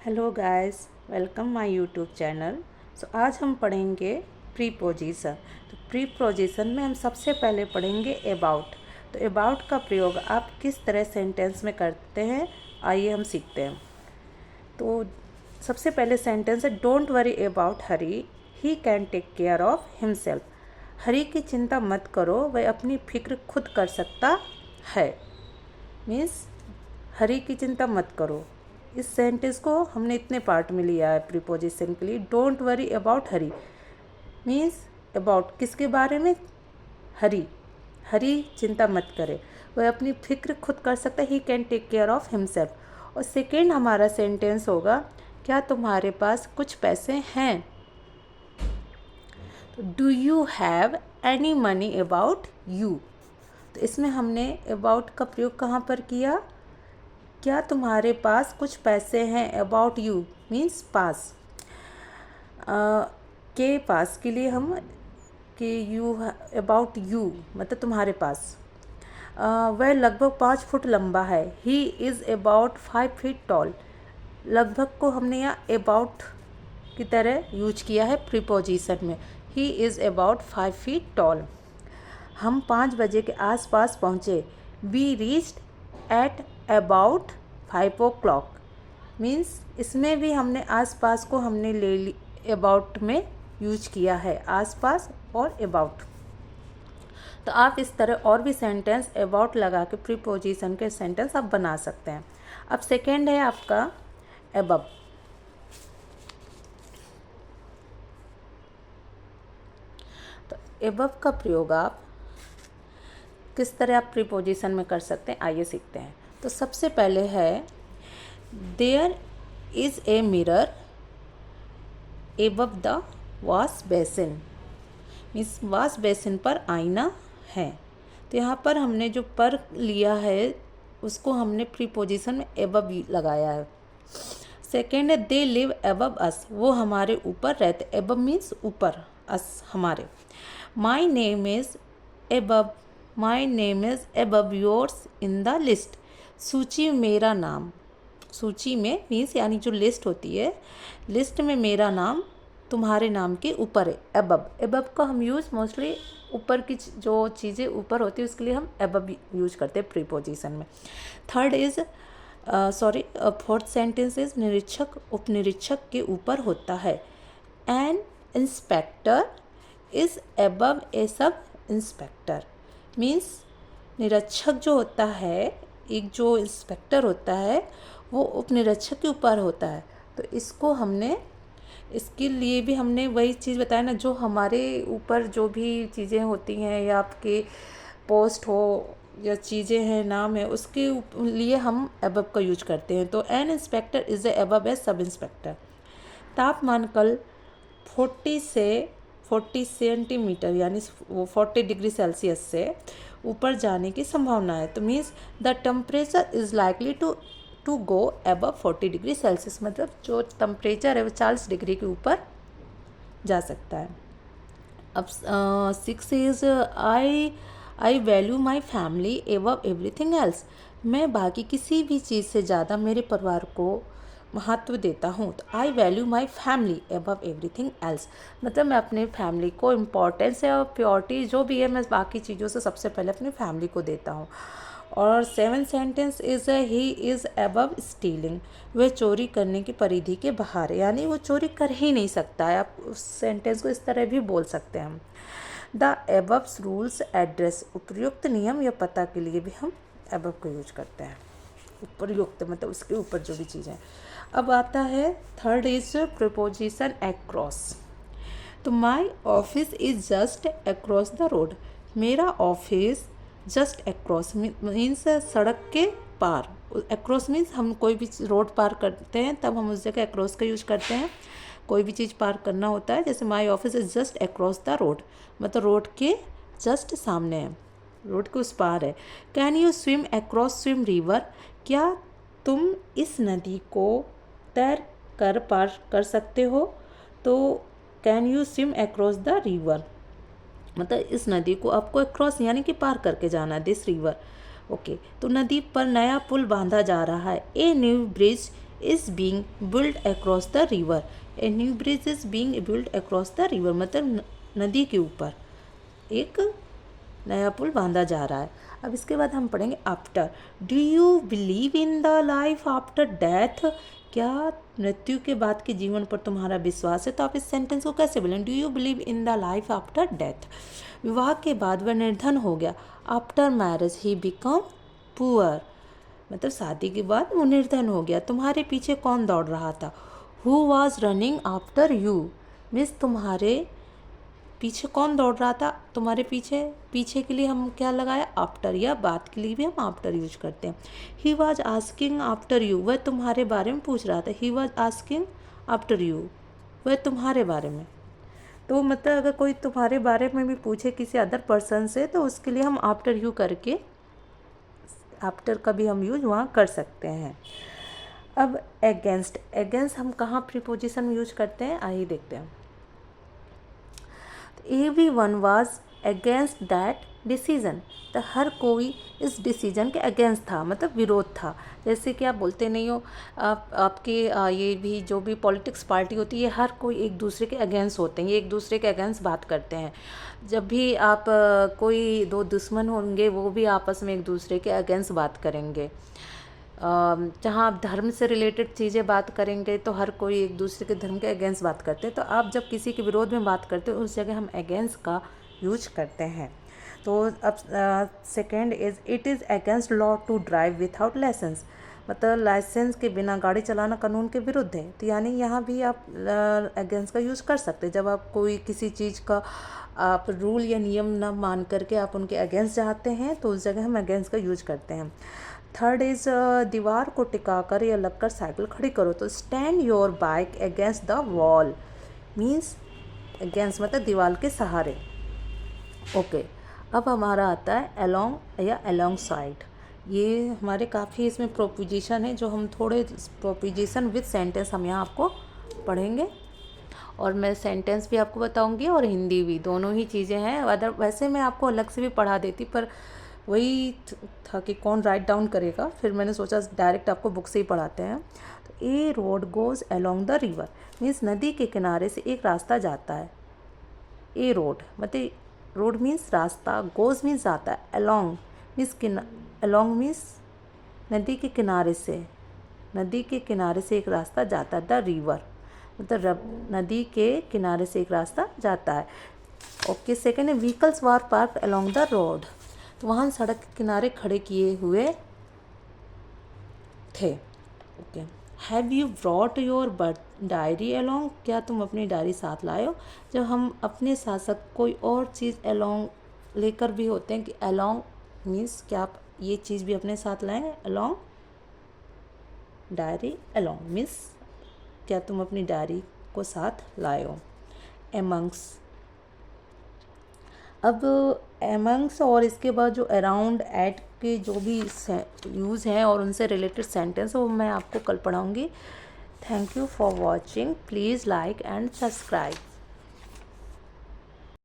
Hello guys, welcome my YouTube channel. आज हम पढ़ेंगे प्रीपोजिशन। तो प्रीपोजिशन में हम सबसे पहले पढ़ेंगे अबाउट। तो अबाउट का प्रयोग आप किस तरह सेंटेंस में करते हैं, आइए हम सीखते हैं। तो सबसे पहले सेंटेंस है, don't worry about Hari, he can take care of himself. Hari की चिंता मत करो, वह अपनी फिक्र खुद कर सकता है। मीन्स हरी की चिंता मत करो। इस सेंटेंस को हमने इतने पार्ट में लिया है प्रीपोजिशन के लिए। Don't worry about Hari means about किसके बारे में? हरी। हरी चिंता मत करे, वह अपनी फिक्र खुद कर सकता है। He can take care of himself. और सेकेंड हमारा सेंटेंस होगा, क्या तुम्हारे पास कुछ पैसे हैं? तो do you have any money about you. तो इसमें हमने अबाउट का प्रयोग कहाँ पर किया? क्या तुम्हारे पास कुछ पैसे हैं? अबाउट यू मीन्स पास। के पास के लिए हम कि यू अबाउट यू मतलब तुम्हारे पास। वह लगभग 5 फुट लंबा है। ही इज़ अबाउट 5 फीट टॉल। लगभग को हमने यहाँ अबाउट की तरह यूज किया है प्रीपोजिशन में। He is about 5 feet tall. हम 5 बजे के आसपास पहुँचे। We reached at about 5 o'clock। Means इसमें भी हमने आसपास को हमने ले ली, अबाउट में यूज किया है, आसपास और अबाउट। तो आप इस तरह और भी सेंटेंस अबाउट लगा के प्रीपोजिशन के सेंटेंस आप बना सकते हैं। अब सेकेंड है आपका अबव। तो अबव का प्रयोग आप किस तरह आप प्रीपोजिशन में कर सकते हैं, आइए सीखते हैं। तो सबसे पहले है, there is a mirror above the wash basin. Means wash basin पर आईना है। तो यहाँ पर हमने जो पर लिया है उसको हमने प्रीपोजिशन में एबव लगाया है। सेकेंड है, दे लिव एबव अस। वो हमारे ऊपर रहते। एबव मीन्स ऊपर, अस हमारे। My name is above. My name is above yours in the list. सूची में मेरा नाम, सूची में मीन्स यानी जो लिस्ट होती है, लिस्ट में मेरा नाम तुम्हारे नाम के ऊपर है। अबव। अबव का हम यूज़ मोस्टली ऊपर की जो चीज़ें ऊपर होती है उसके लिए हम अबव यूज करते हैं प्रीपोजिशन में। Third is fourth sentence is, निरीक्षक उपनिरीक्षक के ऊपर होता है। An inspector is above a sub inspector. Means निरीक्षक जो होता है, एक जो इंस्पेक्टर होता है वो उपनिरीक्षक के ऊपर होता है। तो इसको हमने, इसके लिए भी हमने वही चीज़ बताया ना, जो हमारे ऊपर जो भी चीज़ें होती हैं या आपके पोस्ट हो या चीज़ें हैं, नाम है, उसके लिए हम अबव का यूज करते हैं। तो an inspector is above a sub inspector. तापमान कल 40 सेंटीमीटर यानी वो 40 डिग्री सेल्सियस से ऊपर जाने की संभावना है। तो means the temperature is likely to go above 40 degree Celsius. मतलब जो टेम्परेचर है वो 40 डिग्री के ऊपर जा सकता है। अब 6 is, I value my family above everything else. मैं बाकी किसी भी चीज़ से ज़्यादा मेरे परिवार को महत्व देता हूँ। तो I value my family above everything else मतलब मैं अपने फैमिली को इम्पोर्टेंस है और प्योरिटी जो भी है मैं बाकी चीज़ों से सबसे पहले अपनी फैमिली को देता हूँ। और 7th sentence is, he is above stealing. वह चोरी करने की परिधि के बाहर है, यानी वो चोरी कर ही नहीं सकता है। आप उस सेंटेंस को इस तरह भी बोल सकते हैं हम। The above rules address. उपयुक्त नियम या पता के लिए भी हम अबव को यूज करते हैं। उपयुक्त मतलब उसके ऊपर जो भी चीज़ है। अब आता है थर्ड इज प्रीपोजिशन अक्रॉस। तो my office is just across the road. मेरा ऑफिस जस्ट अक्रॉस मीन्स सड़क के पार। अक्रॉस मीन्स हम कोई भी रोड पार करते हैं तब हम उस जगह अक्रॉस का यूज करते हैं। कोई भी चीज़ पार करना होता है, जैसे माई office is just across the road मतलब रोड के जस्ट सामने है, रोड के उस पार है। Can you swim across swim river. क्या तुम इस नदी को तैर कर पार कर सकते हो? तो can you swim across the river मतलब इस नदी को आपको अक्रॉस यानी कि पार करके जाना है, दिस रिवर। ओके। तो नदी पर नया पुल बांधा जा रहा है। A new bridge is being build across the river. A new bridge is being build across the river, मतलब नदी के ऊपर एक नया पुल बांधा जा रहा है। अब इसके बाद हम पढ़ेंगे after. Do you believe in the life after death? क्या मृत्यु के बाद के जीवन पर तुम्हारा विश्वास है? तो आप इस सेंटेंस को कैसे बोलें? Do you believe in the life after death. विवाह के बाद वह निर्धन हो गया। After marriage he become poor, मतलब शादी के बाद वो निर्धन हो गया। तुम्हारे पीछे कौन दौड़ रहा था? Who was running after you, means तुम्हारे पीछे कौन दौड़ रहा था? तुम्हारे पीछे, पीछे के लिए हम क्या लगाया? आफ्टर, या बात के लिए भी हम आफ्टर यूज करते हैं। He was asking after you, वह तुम्हारे बारे में पूछ रहा था। He was asking after you, वह तुम्हारे बारे में। तो मतलब अगर कोई तुम्हारे बारे में भी पूछे किसी अदर पर्सन से, तो उसके लिए हम आफ्टर यू करके आफ्टर का भी हम यूज वहाँ कर सकते हैं। अब अगेंस्ट, अगेंस्ट हम कहाँ प्रीपोजिशन यूज करते हैं, आइए देखते हैं। Everyone was against that decision, तो हर कोई इस डिसीजन के अगेंस्ट था, मतलब विरोध था। जैसे कि आप बोलते नहीं हो, आपके ये भी जो भी पॉलिटिक्स पार्टी होती है, हर कोई एक दूसरे के अगेंस्ट होते हैं, ये एक दूसरे के अगेंस्ट बात करते हैं। जब भी आप कोई दो दुश्मन होंगे, वो भी आपस में एक दूसरे के अगेंस्ट बात करेंगे। जहाँ आप धर्म से रिलेटेड चीज़ें बात करेंगे तो हर कोई एक दूसरे के धर्म के अगेंस्ट बात करते हैं। तो आप जब किसी के विरोध में बात करते हो, उस जगह हम अगेंस्ट का यूज करते हैं। तो अब second is it is against law to drive without license, मतलब लाइसेंस के बिना गाड़ी चलाना कानून के विरुद्ध है। तो यानी यहाँ भी आप अगेंस्ट का यूज़ कर सकते हैं। जब आप कोई किसी चीज़ का आप रूल या नियम न मान करके आप उनके अगेंस्ट जाते हैं, तो उस जगह हम अगेंस्ट का यूज करते हैं। थर्ड इज़ दीवार को टिका कर या लगकर साइकिल खड़ी करो। तो stand your bike against the wall, means against मतलब दीवार के सहारे। ओके, अब हमारा आता है अलोंग या अलोंग साइड। ये हमारे काफ़ी इसमें प्रोपोजिशन है, जो हम थोड़े प्रोपोजिशन विद सेंटेंस हम यहाँ आपको पढ़ेंगे, और मैं सेंटेंस भी आपको बताऊंगी और हिंदी भी, दोनों ही चीज़ें हैं। अदर वैसे मैं आपको अलग से भी पढ़ा देती, पर वही था कि कौन राइट डाउन करेगा, फिर मैंने सोचा डायरेक्ट आपको बुक से ही पढ़ाते हैं। तो a road goes along the river, means नदी के किनारे से एक रास्ता जाता है। ए रोड मतलब रोड मीन्स रास्ता, गोज़ मीन्स जाता है, अलोंग मीन्स अलोंग मीन्स नदी के किनारे से, नदी के किनारे से एक रास्ता जाता है। द रिवर मतलब नदी के किनारे से एक रास्ता जाता है। ओके, सेकेंड है vehicles were parked along the road, तो वाहन सड़क के किनारे खड़े किए हुए थे। Okay, have you brought your diary along, क्या तुम अपनी डायरी साथ लाए हो? जब हम अपने साथ साथ कोई और चीज़ अलोंग लेकर भी होते हैं, कि अलोंग मीन्स क्या आप ये चीज़ भी अपने साथ लाएं। अलोंग डायरी, अलोंग मीन्स क्या तुम अपनी डायरी को साथ लाए हो। एमंग्स, अब एमंग्स और इसके बाद जो अराउंड, एट के जो भी यूज़ हैं और उनसे रिलेटेड सेंटेंस, वो मैं आपको कल पढ़ाऊँगी। Thank you for watching, please like and subscribe.